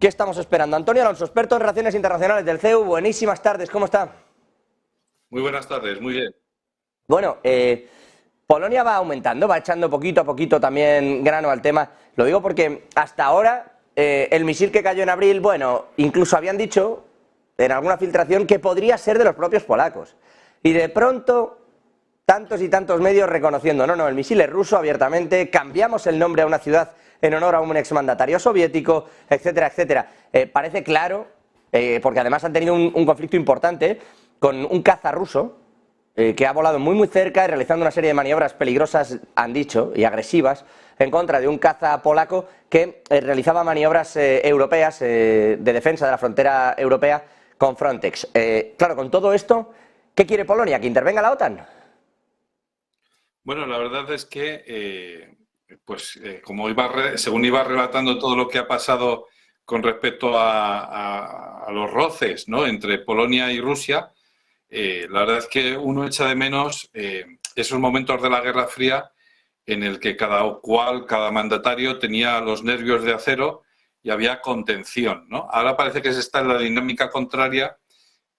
¿Qué estamos esperando? Antonio Alonso, experto en relaciones internacionales del CEU. Buenísimas tardes, ¿cómo está? Muy buenas tardes, muy bien. Bueno, Polonia va aumentando, va echando poquito a poquito también grano al tema. Lo digo porque hasta ahora el misil que cayó en abril, bueno, incluso habían dicho en alguna filtración que podría ser de los propios polacos. Y de pronto, tantos y tantos medios reconociendo, no, el misil es ruso abiertamente, cambiamos el nombre a una ciudad en honor a un exmandatario soviético, etcétera, etcétera. Parece claro, porque además han tenido un conflicto importante con un caza ruso que ha volado muy cerca y realizando una serie de maniobras peligrosas, han dicho, y agresivas, en contra de un caza polaco que realizaba maniobras europeas de defensa de la frontera europea con Frontex. Claro, con todo esto, ¿qué quiere Polonia? ¿Que intervenga la OTAN? Bueno, la verdad es que, según iba relatando todo lo que ha pasado con respecto a los roces, ¿no?, entre Polonia y Rusia, la verdad es que uno echa de menos esos momentos de la Guerra Fría en el que cada mandatario tenía los nervios de acero y había contención, ¿no? Ahora parece que se está en la dinámica contraria,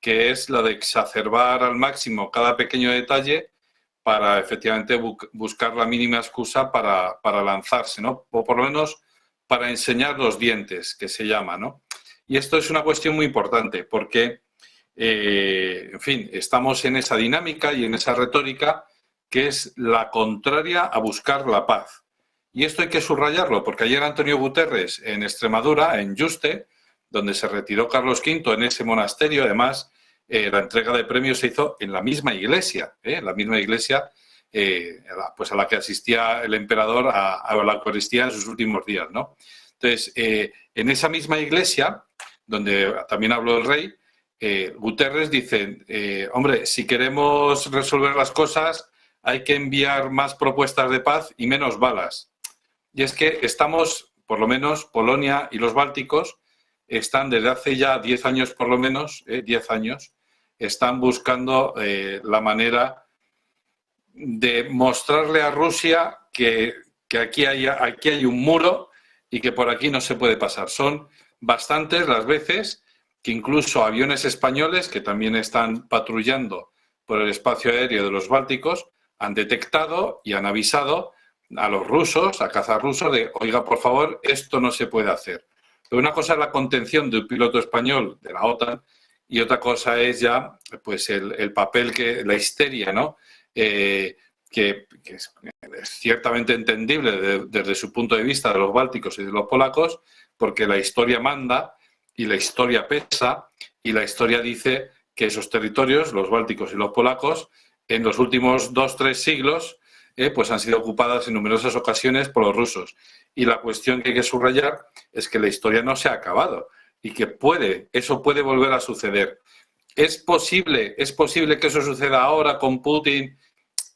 que es la de exacerbar al máximo cada pequeño detalle para efectivamente buscar la mínima excusa para lanzarse, ¿no? O por lo menos para enseñar los dientes, que se llama, ¿no? Y esto es una cuestión muy importante porque, en fin, estamos en esa dinámica y en esa retórica que es la contraria a buscar la paz. Y esto hay que subrayarlo, porque ayer Antonio Guterres en Extremadura, en Yuste, donde se retiró Carlos V en ese monasterio, además, la entrega de premios se hizo en la misma iglesia, pues a la que asistía el emperador a la Eucaristía en sus últimos días, ¿no? Entonces, en esa misma iglesia, donde también habló el rey, Guterres dice, hombre, si queremos resolver las cosas hay que enviar más propuestas de paz y menos balas. Y es que estamos, por lo menos, Polonia y los bálticos, están desde hace ya 10 años por lo menos, 10 años, están buscando la manera de mostrarle a Rusia que aquí hay un muro y que por aquí no se puede pasar. Son bastantes las veces que incluso aviones españoles, que también están patrullando por el espacio aéreo de los bálticos, han detectado y han avisado a los rusos, a cazas rusos, de, oiga, por favor, esto no se puede hacer. Pero una cosa es la contención de un piloto español de la OTAN y otra cosa es ya pues el papel, la histeria, ¿no? Que es ciertamente entendible desde su punto de vista de los bálticos y de los polacos, porque la historia manda y la historia pesa y la historia dice que esos territorios, los bálticos y los polacos, en los últimos 2-3 siglos, pues han sido ocupadas en numerosas ocasiones por los rusos. Y la cuestión que hay que subrayar es que la historia no se ha acabado y que eso puede volver a suceder. ¿Es posible que eso suceda ahora con Putin?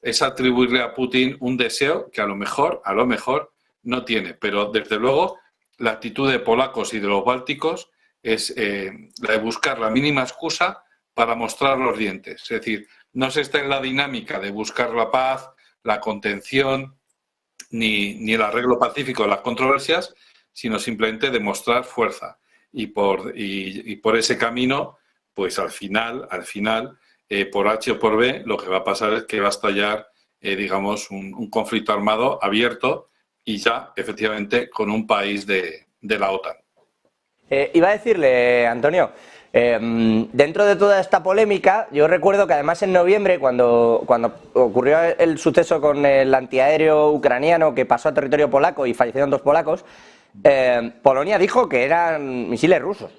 Es atribuirle a Putin un deseo que a lo mejor no tiene. Pero desde luego la actitud de polacos y de los bálticos es la de buscar la mínima excusa para mostrar los dientes. Es decir, no se está en la dinámica de buscar la paz, la contención, ni el arreglo pacífico de las controversias, sino simplemente de mostrar fuerza. Y por ese camino, pues al final, por H o por B, lo que va a pasar es que va a estallar, digamos, un conflicto armado abierto y ya, efectivamente, con un país de la OTAN. Iba a decirle, Antonio, dentro de toda esta polémica, yo recuerdo que además en noviembre, cuando ocurrió el suceso con el antiaéreo ucraniano que pasó a territorio polaco y fallecieron 2 polacos, Polonia dijo que eran misiles rusos.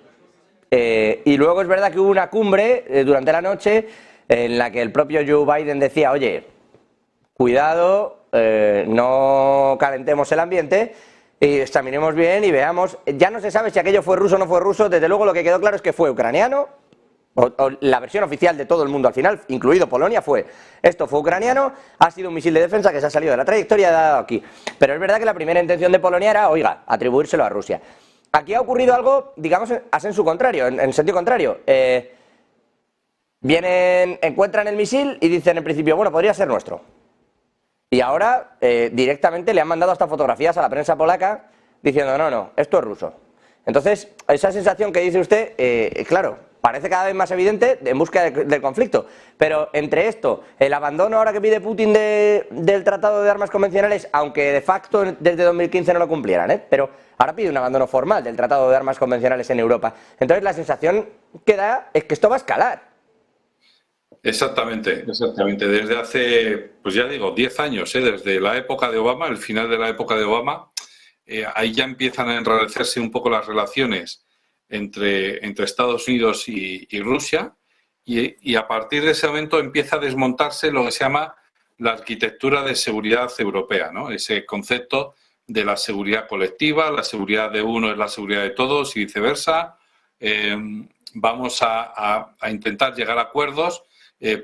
Y luego es verdad que hubo una cumbre durante la noche en la que el propio Joe Biden decía, oye, cuidado, no calentemos el ambiente y examinemos bien y veamos. Ya no se sabe si aquello fue ruso o no fue ruso. Desde luego lo que quedó claro es que fue ucraniano, o la versión oficial de todo el mundo al final, incluido Polonia, esto fue ucraniano, ha sido un misil de defensa que se ha salido de la trayectoria y ha dado aquí. Pero es verdad que la primera intención de Polonia era, oiga, atribuírselo a Rusia. Aquí ha ocurrido algo, digamos, en sentido contrario. Encuentran el misil y dicen en principio, bueno, podría ser nuestro. Y ahora directamente le han mandado hasta fotografías a la prensa polaca diciendo, no, esto es ruso. Entonces, esa sensación que dice usted, claro, parece cada vez más evidente en busca del conflicto, pero entre esto, el abandono ahora que pide Putin del Tratado de Armas Convencionales, aunque de facto desde 2015 no lo cumplieran, pero ahora pide un abandono formal del Tratado de Armas Convencionales en Europa. Entonces la sensación que da es que esto va a escalar. Exactamente, exactamente. Desde hace, pues ya digo, 10 años, desde la época de Obama, el final de la época de Obama, ahí ya empiezan a enrarecerse un poco las relaciones entre Estados Unidos y Rusia, y a partir de ese momento empieza a desmontarse lo que se llama la arquitectura de seguridad europea, ¿no? Ese concepto de la seguridad colectiva, la seguridad de uno es la seguridad de todos y viceversa. Vamos a intentar llegar a acuerdos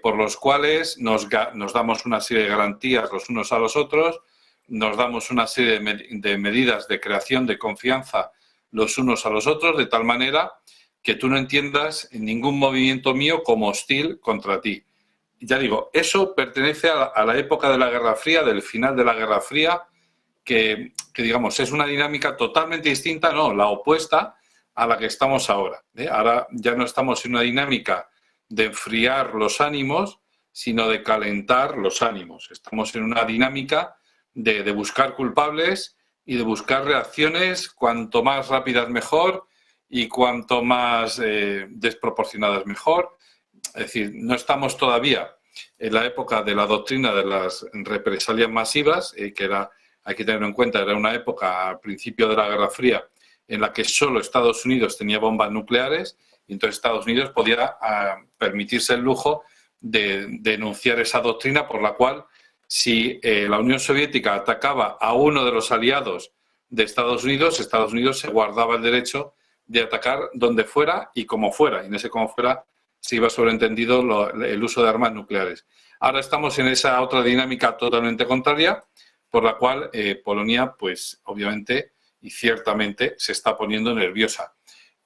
por los cuales nos damos una serie de garantías los unos a los otros, nos damos una serie de medidas de creación de confianza los unos a los otros, de tal manera que tú no entiendas ningún movimiento mío como hostil contra ti. Ya digo, eso pertenece a la época de la Guerra Fría, del final de la Guerra Fría, que digamos, es una dinámica totalmente distinta, no, la opuesta a la que estamos ahora. Ahora ya no estamos en una dinámica de enfriar los ánimos, sino de calentar los ánimos. Estamos en una dinámica de buscar culpables y de buscar reacciones cuanto más rápidas mejor y cuanto más desproporcionadas mejor. Es decir, no estamos todavía en la época de la doctrina de las represalias masivas, que era, hay que tenerlo en cuenta, era una época al principio de la Guerra Fría en la que solo Estados Unidos tenía bombas nucleares y entonces Estados Unidos podía permitirse el lujo de denunciar esa doctrina por la cual si la Unión Soviética atacaba a uno de los aliados de Estados Unidos se guardaba el derecho de atacar donde fuera y como fuera. Y en ese como fuera se iba sobreentendido el uso de armas nucleares. Ahora estamos en esa otra dinámica totalmente contraria, por la cual Polonia, pues obviamente y ciertamente se está poniendo nerviosa.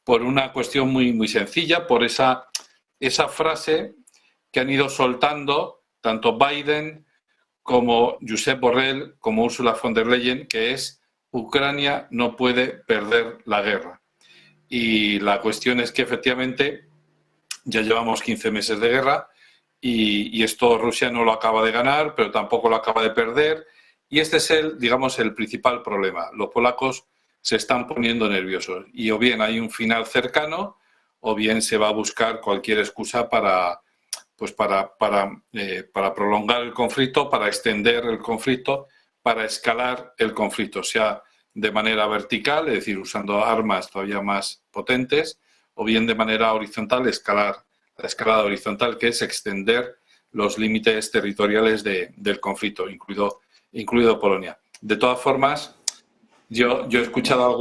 Por una cuestión muy, muy sencilla, por esa frase que han ido soltando tanto Biden como Josep Borrell, como Ursula von der Leyen, que es Ucrania no puede perder la guerra. Y la cuestión es que efectivamente ya llevamos 15 meses de guerra y esto Rusia no lo acaba de ganar, pero tampoco lo acaba de perder. Y este es el principal problema. Los polacos se están poniendo nerviosos y o bien hay un final cercano o bien se va a buscar cualquier excusa para prolongar el conflicto, para extender el conflicto, para escalar el conflicto, sea de manera vertical, es decir, usando armas todavía más potentes, o bien de manera horizontal, la escalada horizontal, que es extender los límites territoriales del conflicto, incluido Polonia. De todas formas, yo he escuchado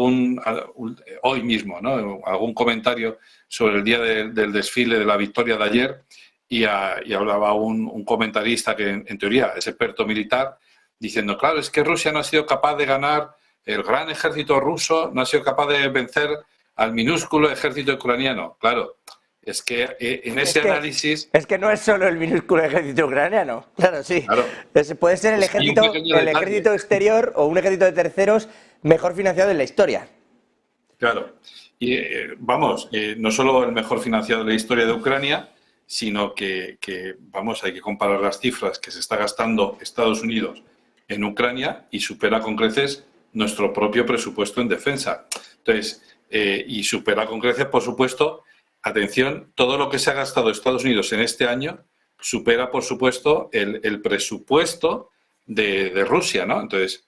hoy mismo, ¿no?, algún comentario sobre el día del desfile de la victoria de ayer y hablaba un comentarista que en teoría es experto militar diciendo, claro, es que Rusia no ha sido capaz de ganar, el gran ejército ruso no ha sido capaz de vencer al minúsculo ejército ucraniano. Claro, es que en ese análisis... Es que no es solo el minúsculo ejército ucraniano, claro, sí. Claro. Puede ser el ejército exterior o un ejército de terceros mejor financiado en la historia. Claro. Y no solo el mejor financiado en la historia de Ucrania, sino que hay que comparar las cifras que se está gastando Estados Unidos en Ucrania y supera con creces nuestro propio presupuesto en defensa. Entonces, y supera con creces, por supuesto, atención, todo lo que se ha gastado Estados Unidos en este año supera, por supuesto, el presupuesto de Rusia, ¿no? Entonces,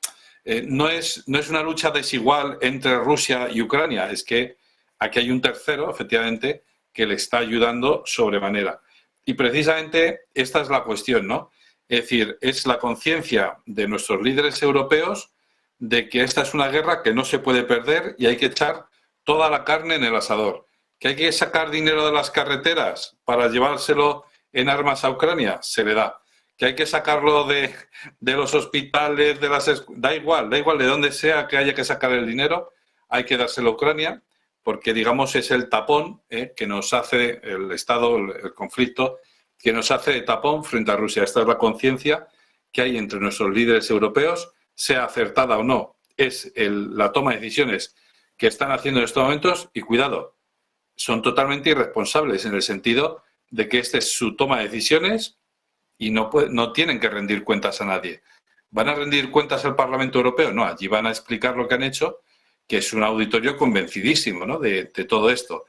no es una lucha desigual entre Rusia y Ucrania, es que aquí hay un tercero, efectivamente, que le está ayudando sobremanera. Y precisamente esta es la cuestión, ¿no? Es decir, es la conciencia de nuestros líderes europeos de que esta es una guerra que no se puede perder y hay que echar toda la carne en el asador. ¿Que hay que sacar dinero de las carreteras para llevárselo en armas a Ucrania? Se le da. ¿Que hay que sacarlo de los hospitales, da igual de donde sea que haya que sacar el dinero, hay que dárselo a Ucrania, porque, digamos, es el tapón que nos hace el Estado, el conflicto, que nos hace de tapón frente a Rusia. Esta es la conciencia que hay entre nuestros líderes europeos, sea acertada o no. Es la toma de decisiones que están haciendo en estos momentos, y cuidado, son totalmente irresponsables en el sentido de que esta es su toma de decisiones y no tienen que rendir cuentas a nadie. ¿Van a rendir cuentas al Parlamento Europeo? No, allí van a explicar lo que han hecho, que es un auditorio convencidísimo, ¿no?, de todo esto.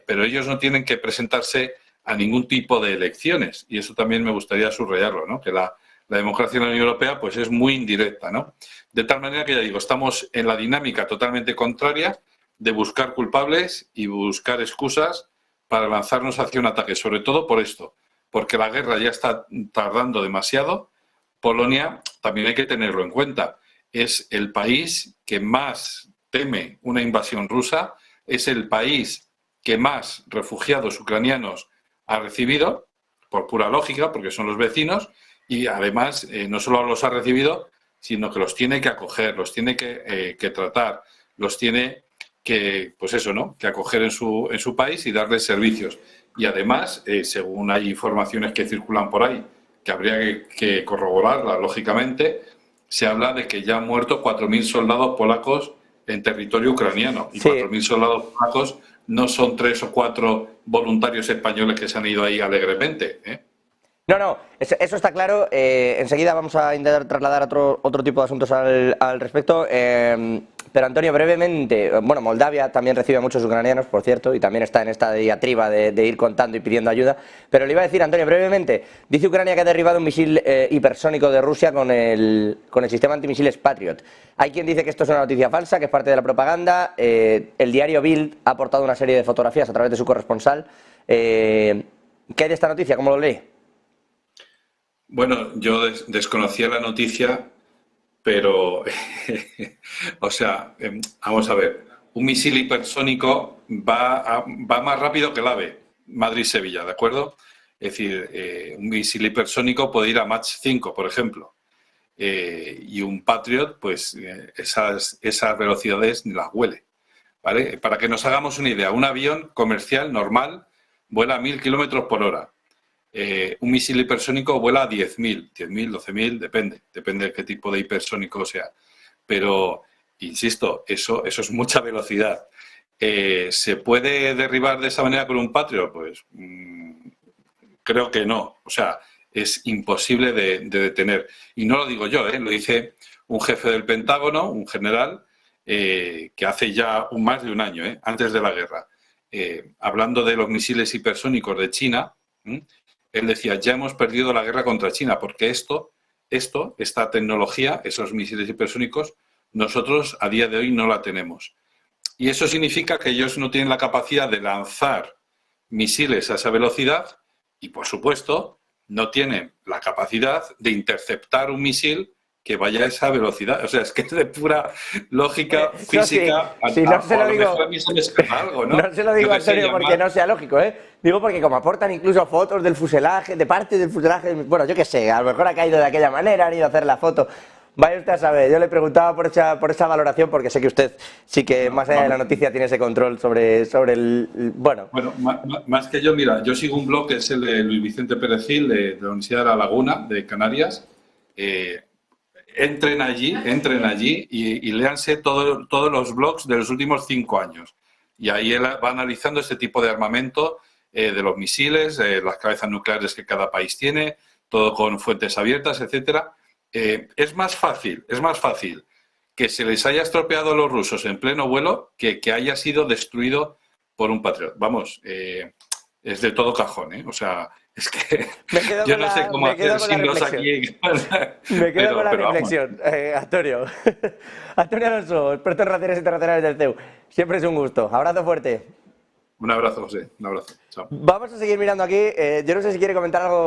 Pero ellos no tienen que presentarse a ningún tipo de elecciones, y eso también me gustaría subrayarlo, ¿no?, que la democracia en la Unión Europea pues es muy indirecta, ¿no? De tal manera que, ya digo, estamos en la dinámica totalmente contraria de buscar culpables y buscar excusas para lanzarnos hacia un ataque, sobre todo por esto, porque la guerra ya está tardando demasiado. Polonia, también hay que tenerlo en cuenta, es el país que más teme una invasión rusa, es el país que más refugiados ucranianos ha recibido, por pura lógica, porque son los vecinos, y además no solo los ha recibido, sino que los tiene que acoger, los tiene que tratar, los tiene que, pues eso, ¿no?, que acoger en su país y darles servicios. Y además, según hay informaciones que circulan por ahí, que habría que corroborarla, lógicamente, se habla de que ya han muerto 4.000 soldados polacos en territorio ucraniano. Y sí, 4.000 soldados polacos no son 3 o 4 voluntarios españoles que se han ido ahí alegremente, ¿eh? No, eso está claro. Enseguida vamos a intentar trasladar otro tipo de asuntos al respecto. Pero, Antonio, brevemente, bueno, Moldavia también recibe a muchos ucranianos, por cierto, y también está en esta diatriba de ir contando y pidiendo ayuda. Pero le iba a decir, Antonio, brevemente, dice Ucrania que ha derribado un misil hipersónico de Rusia con el sistema antimisiles Patriot. Hay quien dice que esto es una noticia falsa, que es parte de la propaganda. El diario Bild ha aportado una serie de fotografías a través de su corresponsal. ¿Qué hay de esta noticia? ¿Cómo lo lee? Bueno, yo desconocía la noticia, pero, o sea, vamos a ver, un misil hipersónico va más rápido que el AVE, Madrid-Sevilla, ¿de acuerdo? Es decir, un misil hipersónico puede ir a Mach 5, por ejemplo, y un Patriot, pues esas velocidades ni las huele, ¿vale? Para que nos hagamos una idea, un avión comercial normal vuela a 1.000 kilómetros por hora. Un misil hipersónico vuela a 10.000, 12.000, depende de qué tipo de hipersónico sea. Pero, insisto, eso es mucha velocidad. ¿Se puede derribar de esa manera con un Patriot? Pues creo que no. O sea, es imposible de detener. Y no lo digo yo, lo dice un jefe del Pentágono, un general, que hace ya más de un año, antes de la guerra, hablando de los misiles hipersónicos de China. Él decía, ya hemos perdido la guerra contra China, porque esta tecnología, esos misiles hipersónicos, nosotros a día de hoy no la tenemos. Y eso significa que ellos no tienen la capacidad de lanzar misiles a esa velocidad y, por supuesto, no tienen la capacidad de interceptar un misil que vaya a esa velocidad. O sea, es que es de pura lógica física. Sí, no se lo digo. A mí se me escapa algo, ¿no? No se lo digo, Antonio, porque no sea lógico, ¿eh? Digo porque como aportan incluso fotos del fuselaje, de parte del fuselaje, bueno, yo qué sé, a lo mejor ha caído de aquella manera, han ido a hacer la foto. Vaya usted a saber, yo le preguntaba por esa valoración porque sé que usted sí que más allá de la noticia tiene ese control sobre el... Bueno, más que yo, mira, yo sigo un blog que es el de Luis Vicente Pérez Gil, de la Universidad de La Laguna, de Canarias. Entren allí y léanse todos los blogs de los últimos 5 años. Y ahí él va analizando este tipo de armamento, de los misiles, las cabezas nucleares que cada país tiene, todo con fuentes abiertas, etcétera. Es más fácil que se les haya estropeado a los rusos en pleno vuelo que haya sido destruido por un Patriot. Vamos, es de todo cajón, ¿eh? O sea, es que yo no sé cómo hacer signos aquí. Me quedo con la reflexión, Antonio. Antonio Alonso, experto en relaciones internacionales del CEU. Siempre es un gusto. Abrazo fuerte. Un abrazo, José. Un abrazo. Chao. Vamos a seguir mirando aquí. Yo no sé si quiere comentar algo.